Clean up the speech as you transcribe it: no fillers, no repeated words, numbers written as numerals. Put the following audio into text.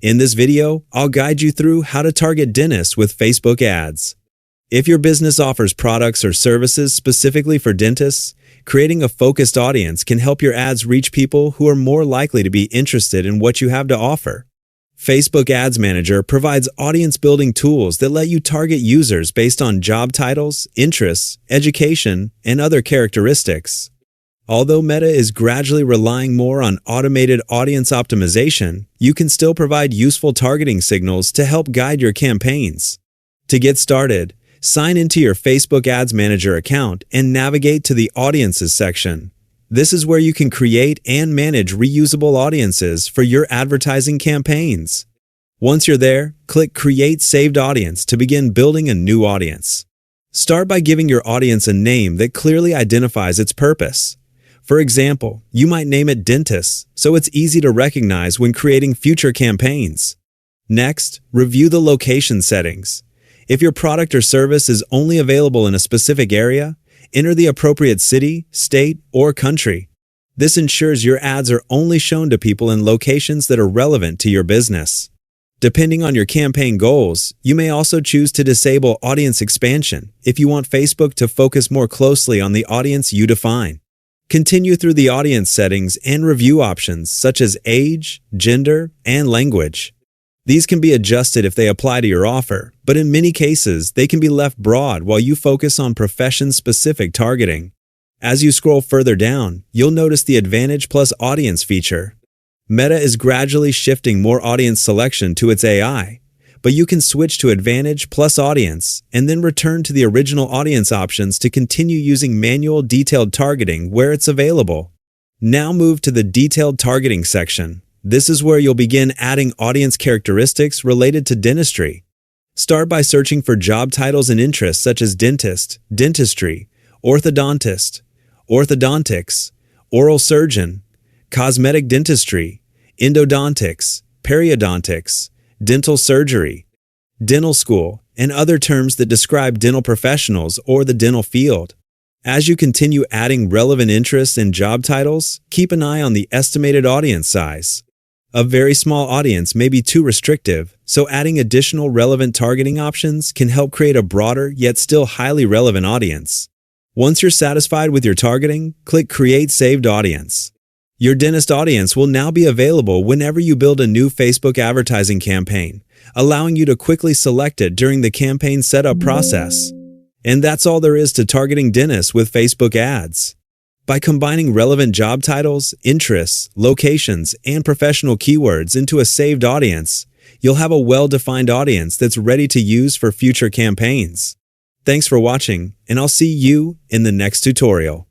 In this video, I'll guide you through how to target dentists with Facebook ads. If your business offers products or services specifically for dentists, creating a focused audience can help your ads reach people who are more likely to be interested in what you have to offer. Facebook Ads Manager provides audience-building tools that let you target users based on job titles, interests, education, and other characteristics. Although Meta is gradually relying more on automated audience optimization, you can still provide useful targeting signals to help guide your campaigns. To get started, sign into your Facebook Ads Manager account and navigate to the Audiences section. This is where you can create and manage reusable audiences for your advertising campaigns. Once you're there, click Create Saved Audience to begin building a new audience. Start by giving your audience a name that clearly identifies its purpose. For example, you might name it Dentists, so it's easy to recognize when creating future campaigns. Next, review the location settings. If your product or service is only available in a specific area, enter the appropriate city, state, or country. This ensures your ads are only shown to people in locations that are relevant to your business. Depending on your campaign goals, you may also choose to disable audience expansion if you want Facebook to focus more closely on the audience you define. Continue through the audience settings and review options such as age, gender, and language. These can be adjusted if they apply to your offer, but in many cases, they can be left broad while you focus on profession-specific targeting. As you scroll further down, you'll notice the Advantage Plus Audience feature. Meta is gradually shifting more audience selection to its AI, but you can switch to Advantage Plus Audience and then return to the original audience options to continue using manual detailed targeting where it's available. Now move to the Detailed Targeting section. This is where you'll begin adding audience characteristics related to dentistry. Start by searching for job titles and interests such as dentist, dentistry, orthodontist, orthodontics, oral surgeon, cosmetic dentistry, endodontics, periodontics, dental surgery, dental school, and other terms that describe dental professionals or the dental field. As you continue adding relevant interests and job titles, keep an eye on the estimated audience size. A very small audience may be too restrictive, so adding additional relevant targeting options can help create a broader yet still highly relevant audience. Once you're satisfied with your targeting, click Create Saved Audience. Your dentist audience will now be available whenever you build a new Facebook advertising campaign, allowing you to quickly select it during the campaign setup process. And that's all there is to targeting dentists with Facebook ads. By combining relevant job titles, interests, locations, and professional keywords into a saved audience, you'll have a well-defined audience that's ready to use for future campaigns. Thanks for watching, and I'll see you in the next tutorial.